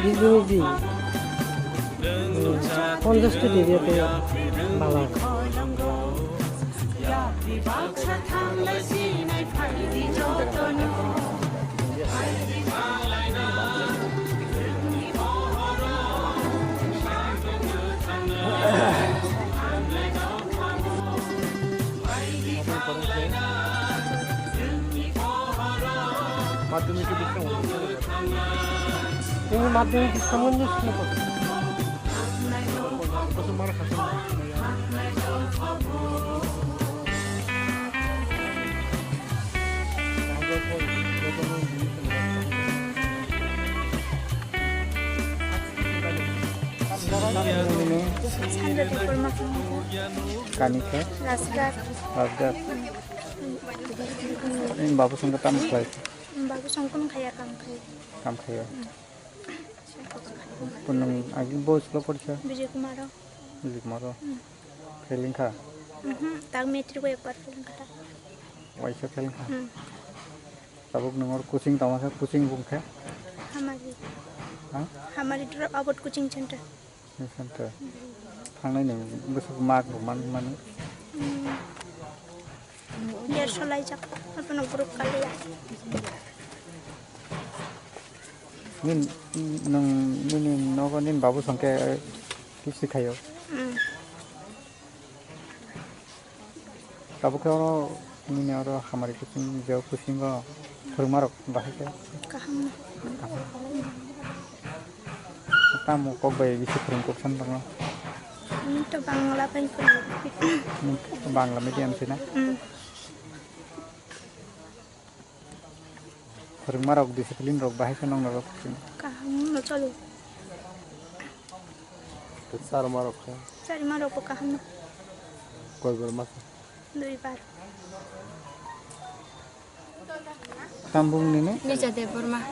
Bizi konuştu diye balar. Madyamik bitti mi? Ini Madyamik kamunya siapa? Bagaimana kasih? Kanika? Rasgar. Ini bapak sangka tamu kelai. Bagus sangkun kaya kam kaya. Punang aging bos lo percaya. Bijay Kumaro. Feeling ka? Tag metri ko ekbar feeling kara. Waisa feeling ka? Tabuk nangor kucing tamasa kucing bungke? Hamari. Hah? Hamari Dropout coaching center. Center. Thang này besok mak man. Biar solai jak. Apa nak grup kali ya? Nin nin babu sangke kisi kayo. Kabu kau ini orang Hamari kucing jauh kucing ko termarok bahaya. Kaham. Kamu kok bayi bisa perungkuk santang. Ini tu Bangla paling perlu. Bangla medium sih na. Termarok disiplin rok bahaya nong rok. Kaham lo calo. Charmung. Charmung po kaham. Koi bermas. 2 bar. Kampung ni? Lihat deh Burma.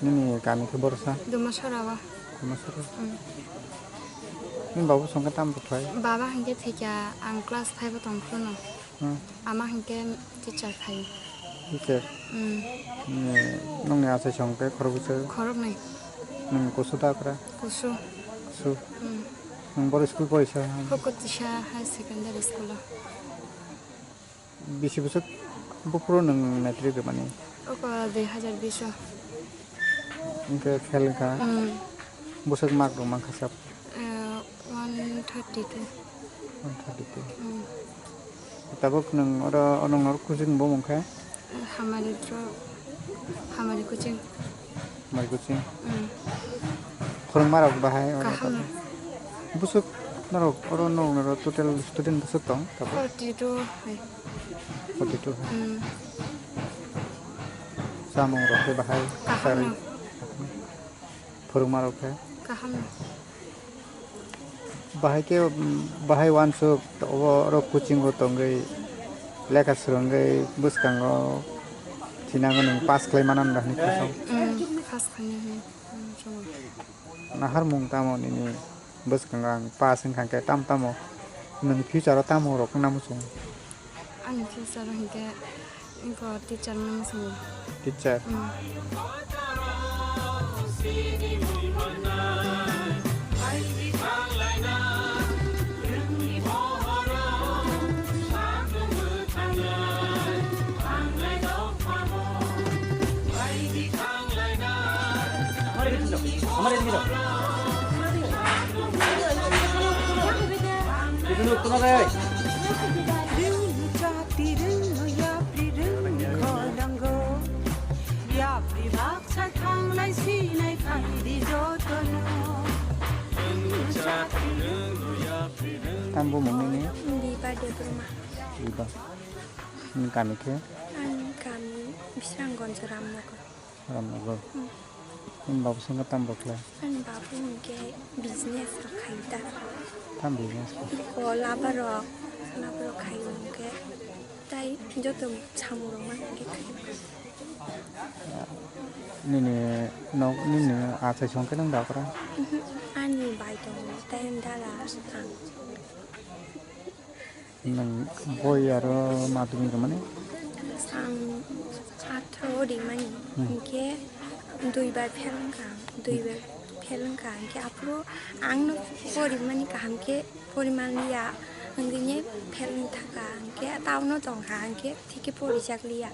Ini kami ke Borsa. Dumasarawa. Ini babu sangka tamu tuai. Baba hingga tiga kelas 5 tongkron. Ama hingga teacher 5. Teacher. Nong ni asa sangka korok bisa. Korok nih. Nong kusu tak kira. Kusu. Nong baru school poisa. Fokutisha high secondary school. Bisi besok bukro nong netri ke mana? Oke 2020. Ingke khel ka. Besok mak rumah kasap. 132. Tabuk nong orang kucing bomong ka? Hamari kucing. Kurang marah bahaya. Kaham. Besok narok orang total student besok tong. 42. Samung roke bahaya. Kaham. Kurang marah ka? Kaham. बाहाय वानसुक रक कोचिं को तंगै लेखा सुरंगै बुसकांगो थिनांगो नों पास खालायमानान दानि क्लासाव पास खालायनो नाहार मुं तामो निनि बुसकांगो आं पास होनखांखे तामो नों फिउचाराव तामो रक नामसुं आं फिउचाराव होनखे इनफो टिचार नामसुं teacher Hamari gitu. Itu dulu tuh apa ya? Tambo mungkin ini. Di pada rumah. Iba. Ini kami ke? Kami bisa nggoncer ramnagor. Ramnagor. Ini bapak sengkat tambok lah. Bapak mungkin bisnis rakaita. Tam bisnis. Kalau labarok kayu mungkin. Tapi jodoh camuroman gitu. Nini asal songke nang dak ra. Ani bai dong, tapi ndala sang. Nang boy aro Madyamik kemana? Sang atro di mana? Mungkin dua bar film kan, ke apro angno pori mana kan ke pori mania. Angkanya film thaka, ke tahu no dong kan, ke tiga pori jaklia,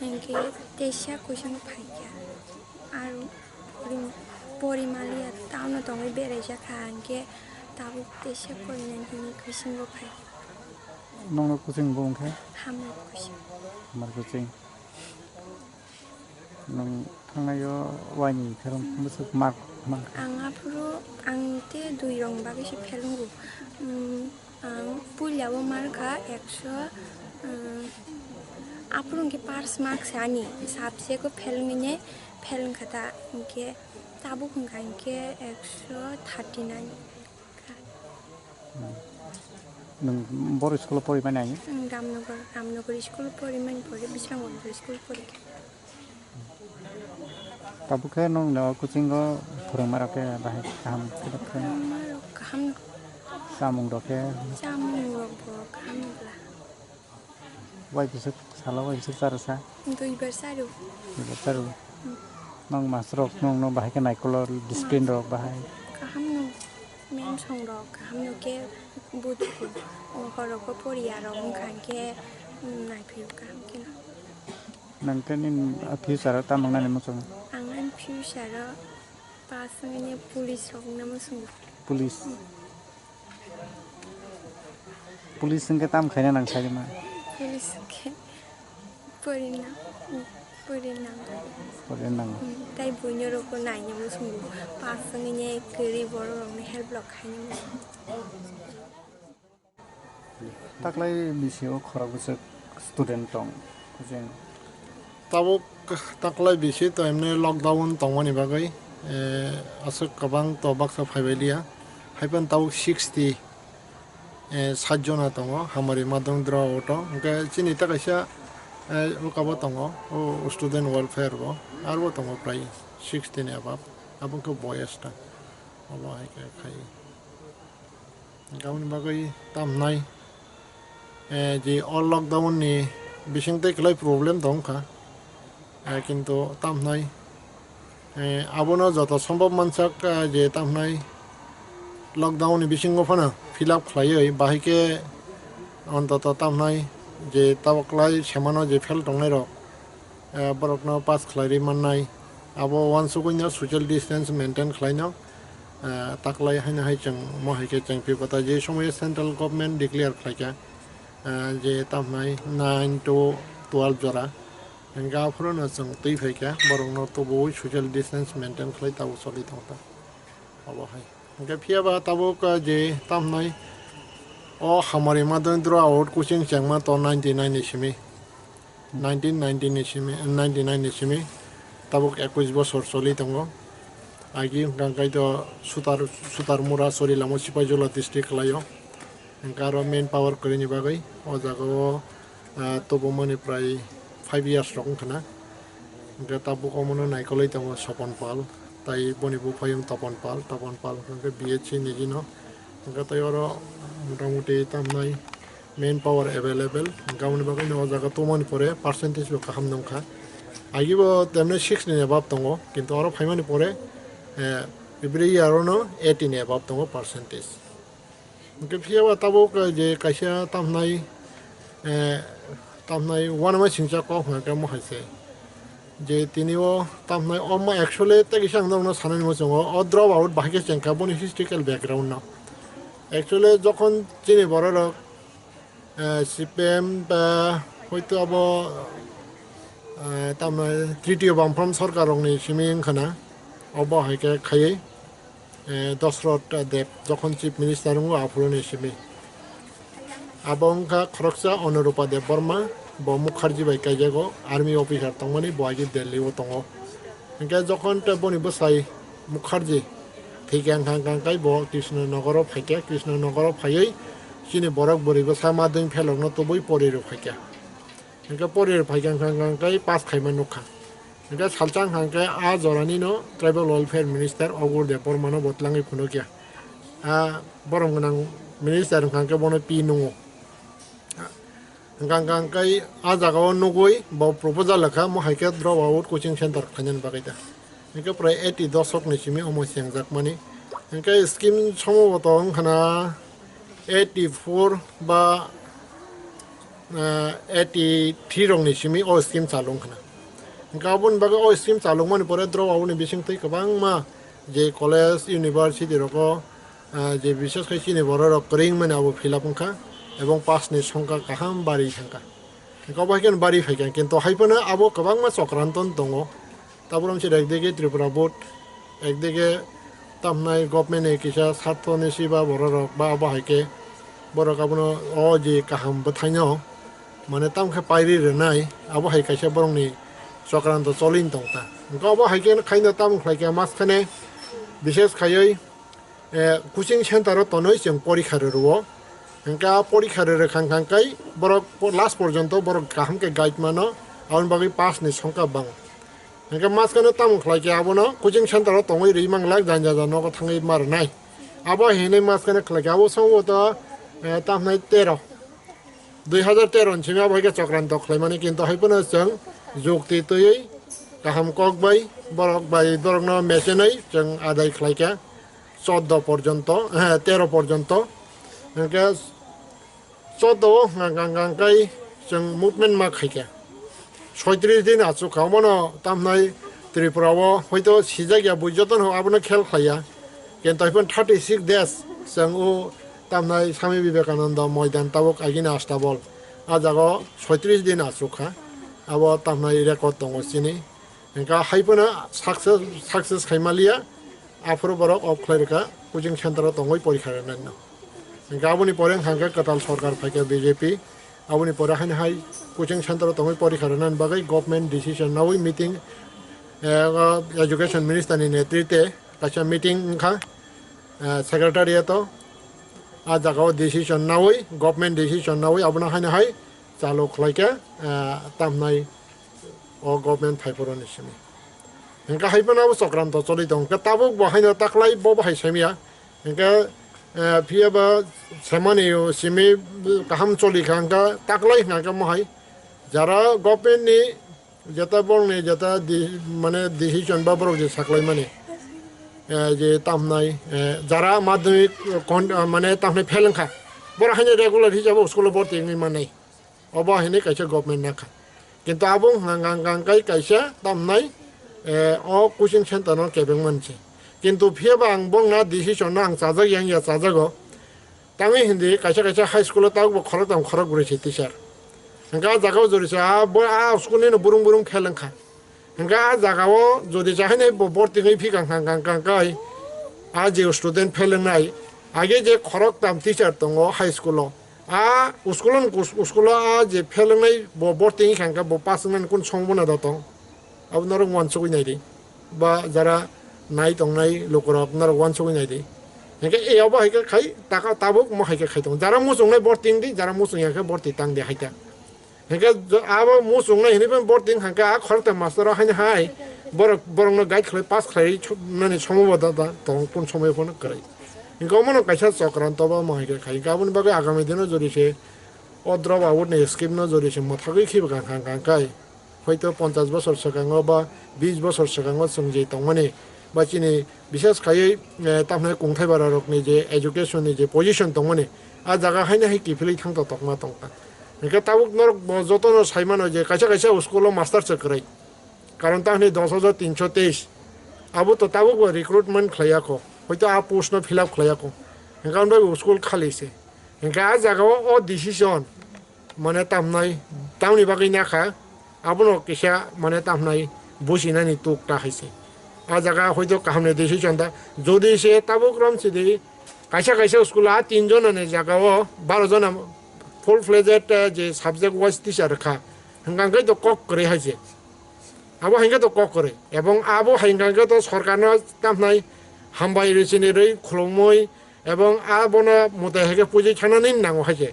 angke Asia kucing payah, aru pori malia tahu no dong bere jakan, ke tahu Asia pori nanti kucing payah. Nong kucing bong ke? Hamar kucing. Nong tangayo wani film musuk mak. Ang apro ang te dui rong bagi si film go. Ang punya marka ekso. Apro के parse marks आनी सबसे को film kata इनके Tabuk इनके 139 Nung boris sekolah pori mana ni? Ramnagor sekolah pori mana pori bisrangon sekolah pori. Tabu ke nung no kucing ko purang marake bahai kaham kita kan. Kaham. Samung doke. Samung rok kaham lah. Wai bisuk salah wai bisuk sarasa. Dui bersaru. Bersaru. Nung masrok nung no bahai ke naik kolor disiplin rok bahai. Kaham nung men song rok kaham nung ke butuh. Orang ko pori arong kan ke naik piu kaham kena. Nang kenin future tamang nani musung. Angan future pasangnya polis rok nama sung. Polis sengke tam kayaknya nang saya mah. Polis ke Perinang. Tapi punya rok naiknya musung. Pasangnya kiri borong help block kayaknya. Taklay bisio khorok busuk student tong kucing. Tabuk taklay bisi to emne lockdown tongmani bagai asuk kabang to baksa phaibelia haipan tabuk 60 sajjona tongo Hamari Madyamik Dropout ke chini takaisa ukabo tongo o student welfare go arbo tongo prai 60 ne abab abang ko boys ta abo hai ke khai gaun bagai tamnai je all lockdown ni bisingte klai problem dongkha কিন্তু তামনাই আবনো যত সম্ভব মানসাক যে তামনাই lockdown বিসিঙ্গ ফানা fill up খালাই বাহিকে অন্তত তামনাই যে তাবকলাই সেমানো যে fail দংনাই rock বরকনো pass খালাই মাননাই আবো ওয়ানসুকইনা social distance maintain খালাইনো তাকলাই hyena হাইচং মহাইকে চেংপিকতা যে সময় সেন্ট্রাল গভর্নমেন্ট ডিক্লেয়ার খাইকা যে তামনাই 9 to 12 জরা गाफोर नजों दै फैका बरंनो तो बय सोशल डिस्टेंस मेंटेन खालाय ताबो सलि दंता अबहाय ओके फियाबा ताबो जे तामनाय ओ Hamari Madyamik Dropout कोचिंग चंगमा तो 99 निसिमी 1999 निसिमी ताबो 21 বছর सलि दंगो agi gangkai to sutar mura sori lamo sipajola district layo engkaro main power kori ni bagai o jago tobo mani prai 5 years rong kana engka tabu komono naikolai tango sopon pal tai boni bu payung tapon pal engka BHC nijino engka tai oro motamuti tamnai main power available engka mani bagai no jaga to mani pore percentage bo kaham nongkha agibo temne 6 ni above tango kintu oro phaimani pore every year no 18 ni above tango percentage engka phiawa tabo je kaisa tamnai one ma singcha ko hanga mo haise je tiniও tamnai oma actually tagisang dong no sanani mo jongo o drop out bahike chengka boni historical background na actually যখন চিনি বড় লোক CPM বা হয়তো আবো tamnai তৃতীয় বামফ্রম সরকারংনি সিমিং খানা অবা হাইকে খাই দশরথ দেব যখন চিফ মিনিস্টার আফুরনি সিমি abongka khoroksa Onorupa Dev Burma bo Mukherjee bai kaijago army officer tongmani boagi Delhi o tongo engka jokhon te boni bosai Mukherjee thikang kang kai bo Krishnanagar phaike Krishnanagar phaiei chini borok bori bosa mading phelokno toboi porir phaike engka porir phaikang kang kai pass khaima nukha engka salchang kang kai a jorani no tribal welfare minister Ogur Dev Burma no botlangai phunokia a borong nang minister kang kai bono pi nungo gang kai ajaga nugui bo proposal lakha mo haike dropout coaching center khanan bagaida engka prai 80 dosok ni simi omo sengjak mani engka scheme somoboto khana 84 ba 83 rong ni simi o scheme chalung khana engka bun baga o scheme chalung mani pore dropout ni bising tei kabang ma je college university roko je বিশেষ kai chini boro rok kring mani abo fill-up kha এবং পাসনি সংখ্যা কাহাম বাড়ি থাকা গবাইকেন বাড়ি ফাইকেন কিন্তু হাইপনা আবো কবাং মা চক্রান্তন দङ তারপর একদিকে ত্রিপুরা বোর্ড একদিকে তামনাই গভর্নমেন্ট কিসা ছাত্রনি সিবা বড় রক বা আবো হাইকে বড় কাবনো অ যে কাহাম বথাইনো মানে তামখে পাইরি রেনাই আবো হাই কাইসা বরংনি চক্রান্ত চলিন দংতা গবা হাইকেন খাইনা তাম খাইকে মাসখানে বিশেষ খাইই কোচিং সেন্টারও তনই जों পরীক্ষা রুও engka porikha re khang kai borok last porjonto borok kaham ke guide mano abon bagi pass ni songka bang engka mas kana tam khlai ke abono coaching center ro tongoi ri manglak janja jano ko thangai mar nai abo hene mas kana khlai ke abo songo to tam nai 13 2013 chima bhai chokran to khlai mani kintu haipona jang jukti toyei kaham kok bai borok bai dorok no mesenai jang adai khlai ke 14 porjonto 13 porjonto engka চোদ্দ গাং গাই जों movement মা খাইকে 36 দিন আছো খামনো তামনাই ত্রিপুরাও হয়তো সিজাগিয়া বুজতন আবনো খেল খাইয়া কিন্তু এখন 36 ডেজ जों ও তামনাই স্বামী বিবেকানন্দ ময়দান তাবক আগিনা আস্তাবল আজাগো 36 দিন আছো খা আবো তামনাই record দङ Sini engka হাইপনা success খাইমালিয়া আফরো Borok of খাইরকা coaching centre দङই পরীক্ষা নেন गाबोनी परे हांगा कताल सरकार फाइके बीजेपी आबोनी परे हाय कोचिंग सेंटर तंगै परीक्षा रनान बागै गभर्नमेंट डिसिजन नावै मीटिंग एजुकेशन मिनिस्टर नि नेतृत्वे काचा मीटिंग खा सेक्रेटारिएट आ जागाव डिसिजन नावै गभर्नमेंट डिसिजन नावै आबोना हाय चालु खलाइके तामनाय ओ गभर्नमेंट फाइफोरनि सिमी हेंका हायपनाबो चक्रान्त चलि दं ताबो बहायनो ताखलाय बो बाहाय सेमिया हेंका फियाबा सेमानियो सिमी काहाम चलि खांगा ताकलाई खांगा महाय যারা गभर्नमेंट नि जेता बंगनि जेता माने डिसिजन बा बरक जे साखलाई माने जे तामनाय যারা माध्यमिक माने तामनाय फेलेंखा बरा हाने रेगुलार हिसाब स्कुल भर्ती नङै माने अबा हाने कायसे गभर्नमेंट नाखा किन्तु आबुं हांगांगांगाय कायसे तामनाय अ कोचिं सेन्टार न केबें मानसि किन्तु फियाबा आं बंगना डिसिजन आं साजाग yang ya sajago tangi hindi kaisa high school taw bo khorok dam khorok gure chi teacher hanga jagao jori sa bo a school ni burung khelengkha hanga jagao jodi jahine bo borti ngai phi kang kai a je student phelengnai age je khorok dam teacher tongo high school a school a je phelengnai bo borti ngai kang bo pasmen kun songbona da tong abnorong wansugui nai ri ba jara nai tong nai lokorok narok wan sugoi nai di hingke eyaw haike khai taka tabuk mo haike khai tong jara musung nai borting di jara musung yake borti tang di haita hingke abo musung nai hini borting hingke a khorta master haine hai borong no guide khlai pass khlai nani somobada da tong pun somay pun krai hingke omono kaisa chokranto ba mo haike khai gabon bagai agami dino jori se o dropout ni scheme no jori se mothagoi khiba kang kai হয়তো 50 বছর সিগাং বা 20 বছর সিগাং সঙ্গে তংমানে বা চিনি বিশেষ খাই তামনে কুংথাই বারা রকনি যে এডুকেশননি যে পজিশন তংমানে আ জায়গা হাইনা হাই কিফিলি থাংতো তকমা তংতা একে তাবুক নর যতন সাইমান যে কাইসা কাইসা স্কুল মাস্টার চাকরাই কারণ তাহলে 10323 আবু তো তাবুক রিক্রুটমেন্ট খাইয়াকো হয়তো আ পোস্ট ফিল আপ খাইয়াকো একাউন্ট স্কুল খালিছে একা আ জায়গা ও ডিসিশন মানে তামনাই তামনি বাকি না খা abono kisha mane tamnai businani tukta haise a jaga hoito kahamne deshi chanda jodi se tabukram sidi kaisa kaisa school a 3 jon ane jaga o 12 jon full fledged je subject wise teacher kha hangang kai to kok kore haise abo hange to kok kore ebong abo hangang to sarkar no tamnai hambai resini rei khlomoi ebong abono mote hege puji chanani nango haise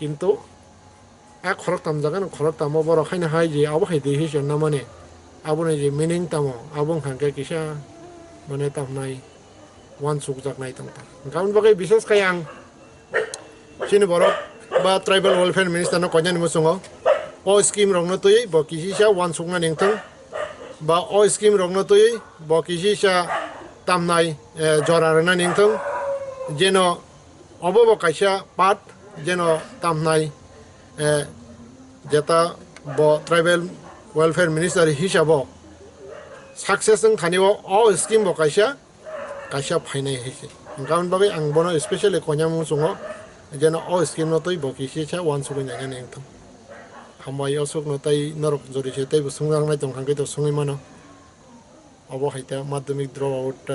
কিন্তু এক খরক তাম জাগান খরক তাম বড় খাইনা high যে আবো high decision না মানে আবনে যে মিনিং তাম আবং হাঙ্কে কিসা মানে তাম নাই ওয়ান সুক জাক নাই তাম গাউন বাগৈ বিশেষ খাই আং চিনি বড় বা ট্রাইবাল ওয়েলফেয়ার মিনিস্টার ন কন্যানি মুসুङ ও স্কিম রংন তুই ব কিসিসা ওয়ান সুক না নিংথং বা ও স্কিম রংন তুই ব কিসিসা তাম নাই জরার না নিংথং যেন অবব কাইসা পাট যেন তাম নাই যেটা ব ট্রাইবেল ওয়েলফেয়ার মিনিস্টার হিসাব সাকসেস থানিও অ স্কিম ব কাইসা কাইসা ফাইনাই হয়েছে কারণ বাকি আং বনো স্পেশালি কন্যামুং সঙ্গ যেন অ স্কিম নতই ব কিসিসা ওয়ান সুগৈ নাইনে একদম হামবাই অশোক নতাই নরক জরিছে তাই সুংরাংনাই দংখাंखै তো সুঙै মানো অব হাইতা মাধ্যমিক ড্রপ আউট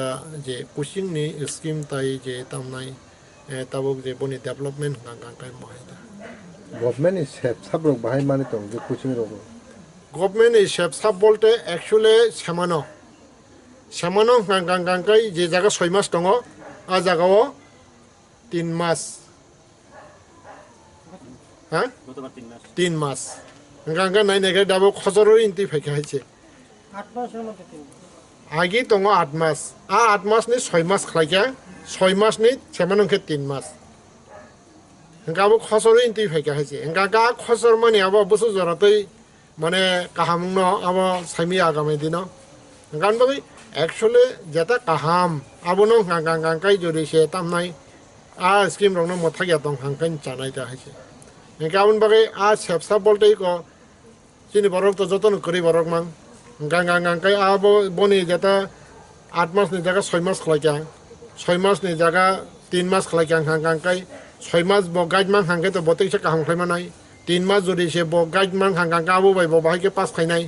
যে কোচিংনি স্কিম তাই যে তামনাই তাবক যে বনি ডেভেলপমেন্ট গাंगांखाय মহাইতা गभर्नमेंट सेफ साब्रक बाहाय माने दं जे कोचिं रग गभर्नमेंट सेफ साब बोलते एक्चुअली सेमानो गांगांखाय जे जागा 6 मास दङ आ जागाव 3 मास हा 3 मास गांगा नायनायखाय दाबो खजरो इन्टि फायखा हायसे 8 मासनि मते 3 आगि दङ 8 मास आ 8 मासनि 6 मास खालायखा 6 मासनि सेमानोखे 3 मास गाबो खसर इन्टि फायखा हायसे गागा खसर माने आबो बुसु जरातै माने काहामुं न आबो साइमि आगामे दिनो गान बागै एक्चुअली जेता काहाम आबो न गांगांखाय जरिसे तामनाय आ स्किम रंनो मथागिया दं हांखाय जानाय दा हायसे गाबोन बागै आ सेफसा बोलतै को चिनि बरक तो जतन करि बरक मां गांगांखाय आबो बनि जेता 8 मासनि जागा 6 मास खलायका 6 मासनि जागा 3 मास खलायका गांगांखाय 6 मास ब गाइड मान हांगे तो बतैसे काहां खायमानाय 3 मास जरि से ब गाइड मान हांगा गाबो बाय ब बाहायके पास खायनाय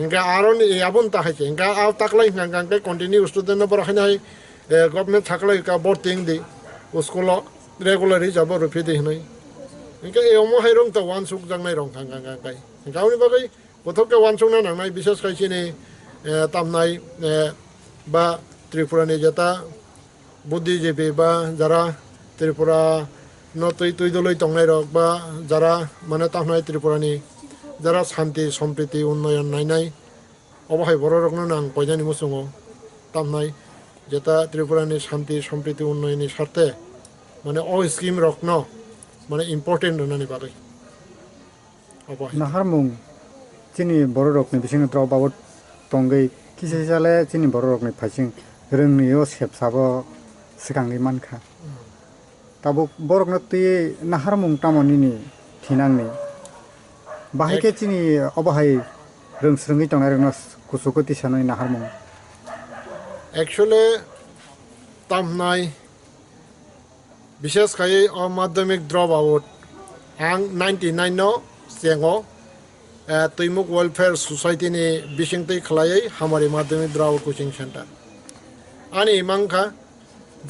इनका आरन याबुन ता हायसे इनका आव ताकलाय हांगांखाय कन्टिन्यू स्टुडेन्ट बर खायनाय गभर्नमेंट थाकलाय का बोर्डिंग दि स्कुल रेगुलार हिसाब रुफि दि हनै इनका एमो हायरं तो वान सुक जांनाय रं हांगांखाय गावनि बागै गथके वान सुक ना नांनाय बिसेस खायसिनि तामनाय बा त्रिपुरानि जेता बुद्धिजीबी बा जारा त्रिपुरा नतै तैदलै तंनाय रक बा जारा माने तामनाय त्रिपुरानि जारा शान्ति सम्प्रीति उन्नयन नायनाय अबहाय बर रकनो नां पयजानि मुसुङ तामनाय जेता त्रिपुरानि शान्ति सम्प्रीति उन्नयननि सार्थे माने अ स्किम रकनो माने इम्पोर्टेन्ट होननानै बागै अबहाय नाहारमुं चिनि बर रकनि बिसिं द्रप आउट तंगै किसे जाले चिनि बर रकनि फाइसिं रोंनियो सेबसाबो सिगांनि मानखा ताबो बरकनो तै नाहारमुं तामनिनि थिनांनि बाहायके चिनि अबहाय रोंस्रोङै तंनाय रोंनो कुसुकति सानै नाहारमुं एक्चुअली तामनाय विशेष खायै अ माध्यमिक ड्रप आउट आं 99 नो सेंगो तैमुक वेलफेयर सोसाइटिनि बिसिंतै खलायै हामारि माध्यमिक ड्रप आउट कोचिं सेन्टार आनि मांखा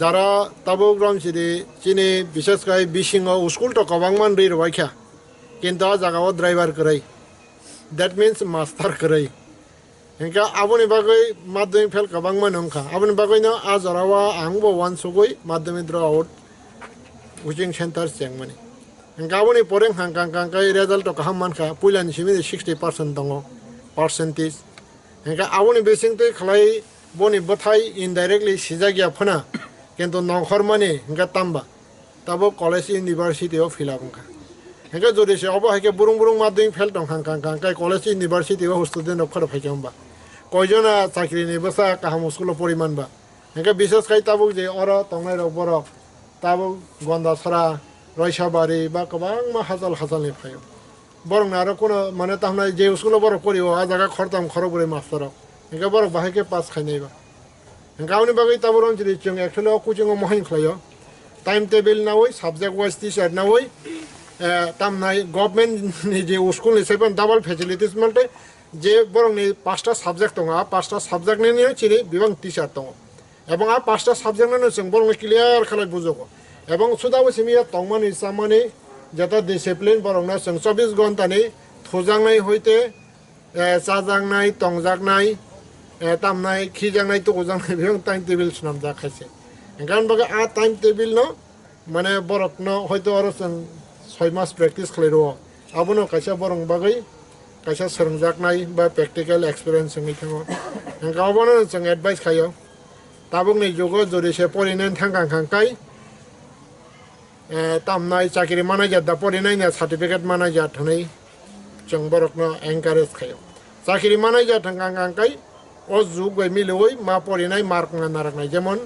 যারা তাবুক রামচিদি চিনি বিশেষ করে বিশিং স্কুল তো কবাংমান রে রবাইখা কিন্তু জায়গাও ড্রাইভার করাই দ্যাট মিন্স মাস্টার করাই Hingga aboni bagai Madyamik fail kabang manungka. Aboni bagai no azarawa angbo wan sugoi Madyamik dropout coaching center jeng mani. Hingga aboni poreng hangkang kai result to kaham manka pulan simi 60% dongo percentage. Hingga aboni basing te khlai boni bathai indirectly sijagya phana কিন্তু নখর মানে হঙ্গা তাম্বা তাবো college university of ফিলাবঙ্কা হঙ্গা যদি সে of হাইকে বুরুং বুরুং মাধ্যমিক fail টং হাং কাং কাই college university of student of ফাইকে হম্বা কয়জনা চাকরি নিবসা কাহাম স্কুল পরিমাণ বা হঙ্গা বিশেষ কাই তাবো যে অর টংনাই রবর তাবো গন্দাছড়া রয়সাবাড়ি বা গোবাং মা হাজাল হাজালনি ফাইও বরং আরো কোনো মানে তাহনাই যে স্কুল বড় করিব আ জায়গা খরতাম খরবরে মাস্টার হঙ্গা বড় বাহাইকে pass খাইনাইবা Gauni bagai taburon jadi cung actually aku cung mohin khlayo timetable na woi subject wise teacher na woi tam nai government ni je school ni seven double facilities malte je borong ni pasta subject tonga pasta subject ni chiri bibang teacher tongo ebong a pasta subject na chung borong clear khalai bujoko ebong sudawo simia tongmani samani jata discipline borong na chung 24 gonta ni thojang nai hoite chajang nai tongjak nai tam nai khijang nai to ojang nai bibang time table sunam ja khaise gan baga a time table no mane borok no hoito aro chung 6 mas practice khlairo abono kaisa borong bagai kaisa serngjak nai ba practical experience ngi thango ga abono chung advice khayo tabung ni jogo jori se porinen thangkang khangkai tam nai chakiri manager da porinai na certificate manager thanai chung borok no encourage khayo chakiri manager thangkang khangkai o jug bai miloi ma porinai mark na naraknai jemon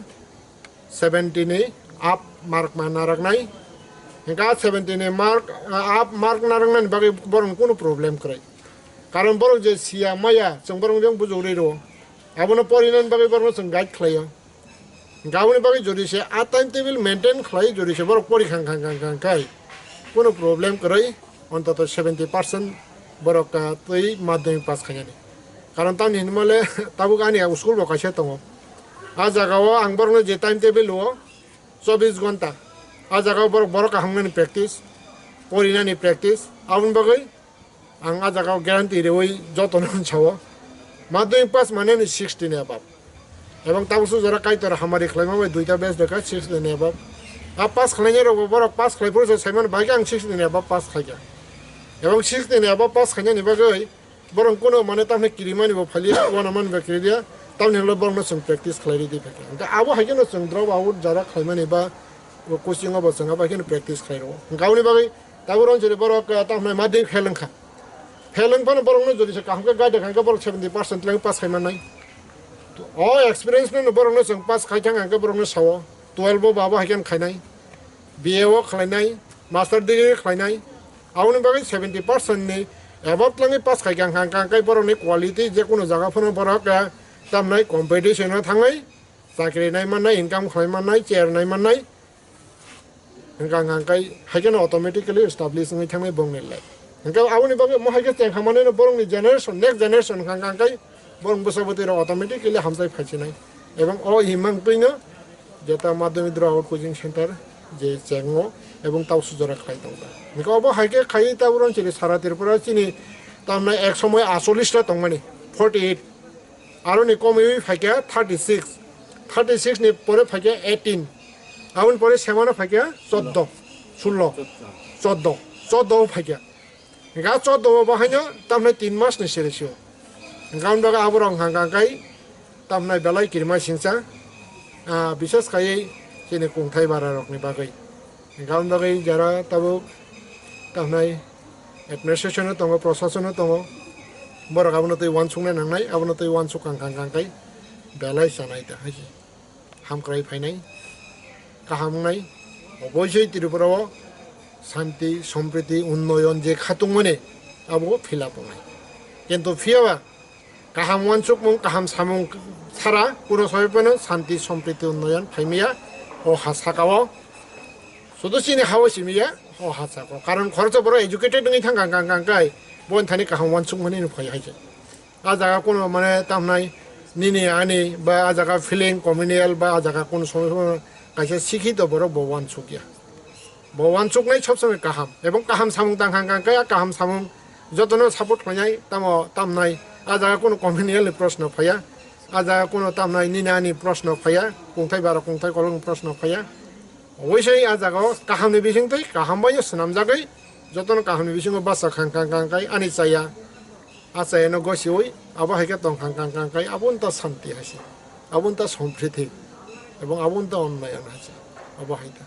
17 ni up mark ma naraknai hingga 17 ni mark up mark naraknai bagai borong কোনো problem krai karon borong je sia maya chung borong jong bujuri ro abono porinan bagai borong chung guide khlayo গাউনি বাকি যদি সে আ time table maintain খাই যদি সে বড় পরি খাং খাং খাং খাং খাই কোনো problem করাই অন্তত 70% বড় কা তুই মাধ্যমিক পাস খাইনি কারণ তাম হিনমালে তাবু গানি স্কুল বকাছে দङ আ জায়গাও আং বড় যে টাইম টেবিল ও 24 ঘন্টা আ জায়গাও বড় বড় কাহামনি প্র্যাকটিস পরিনানি প্র্যাকটিস আউন বাকি আং আ জায়গাও গ্যারান্টি রে ওই যতন ছাও মাধ্যমিক পাস মানে 16 অ্যাবাভ এবং তাবসু যারা কাইতর হামারি খাইমা বাই দুইটা বেস দেখা 6 দিন এবাব আ পাস খাইনের বড় পাস খাই পড়ছে সাইমান বাইকে আং 6 দিন এবাব পাস খাইয়া এবং 6 দিন এবাব পাস খাইয়া নিবাগৈ বরং কোনো মানে তামনে কিরিমানি বো ফালি ওয়ান মান বেকরি দিয়া তামনে হলো বরং সং প্র্যাকটিস খাইরি দি থাকে তা আবো হাইকেন সং দ্রব আউট যারা খাইমানি বা কোচিং অব সং আবা কেন প্র্যাকটিস খাইরো গাউনি বাগৈ তাবরন যদি বড় তামনে মাধ্যমিক খেলংখা খেলংফানে বরং যদি সে কাহকে গাইডে খাইকা বড় 70% lang পাস খাইমান নাই o experience no borong no chung pass khaithang ang borong no sawo 12 bo baba haken khainai BAO khlainai master degree khlainai auni bagai 70% ni above langi pass khaikang hang kang kai borong ni quality je kono jaga phono borok ka tamnai competition no thangai chakri nai manai income khlai manai chair nai manai hang kang kai haken automatically establish ngai thangai bong nei lai hang auni bagai mo haike cheng khamane no borong ni generation next generation hang kang kai বরং বসবতীর automatically হামসাই ফাইছে নাই এবং ও হিমাং তুইনো যেটা মাধ্যমিক দ্রোআউট coaching centre যে Django এবং তাও সুজরা খাই দংবা Nicco of হাইকে খাই তাবরন চিনি সারা ত্রিপুরা চিনি তামনা এক সময় 48টা দংমানি 48 আরো নি কমই ফাইকে 36 নি পরে ফাইকে 18 আউন পরে সেমানো ফাইকে 14 14 ফাইকে গা 14 বাহাইনো তামনা 3 মাস নি সেরেছিও গাউন বাগা আবরং হাঙ্গাং কাই তামনাই বেলাই কিরমা সিংসা বিশেষ কাই চিনি কুংথাই বারা রকনি বাগৈ গাউন বাগৈ যারা তাবো তামনাই এডমিনিস্ট্রেশন দङ প্রশাসন দङ বড় গাবনো তৈ ওয়ান সুংনাই নাংনাই আবনো তৈ ওয়ান সুকাং কাং কাং কাই বেলাই জানাই দা হাজি হামক্রাই ফাইনাই কাহামনাই অবশ্যই ত্রিপুরাও শান্তি সম্প্রীতি উন্নয়ন যে খাতুংমনে আবো ফিলাপনাই কিন্তু ফিয়াবা kaham wansuk mung kaham samung sara puro soypeno santi sompriti unnoyan phaimiya o hasakao sudusini hawo simiya o hasako karon khorcho boro educated ngi thang gang gang kai bon thani kaham wansuk mani nu phai haije a jaga kono mane tamnai nini ani ba a jaga feeling communal ba a jaga kono somoy kaise sikhito boro bo wansuk ya bo wansuk nai chopsome kaham ebong kaham samung tang gang gang kai kaham samung jotono support khainai tamo tamnai आ जागा कोनो कम्पेनियल प्रश्न फैया आ जागा कोनो तामना निनानि प्रश्न फैया कुंथाय बार कुंथाय कलम प्रश्न फैया अवश्य आ जागा काहामनि बिसिंतै काहामबाय सनामजागै जतन काहामनि बिसिंग बासा खांखांखांखाय आनि चाया आचायनो गसिवै आबो हायका तंखांखांखांखाय आबुनता शान्ति हासि आबुनता सम्प्रीति এবং আবুনতা উন্নয়ন আছে অবহাইতা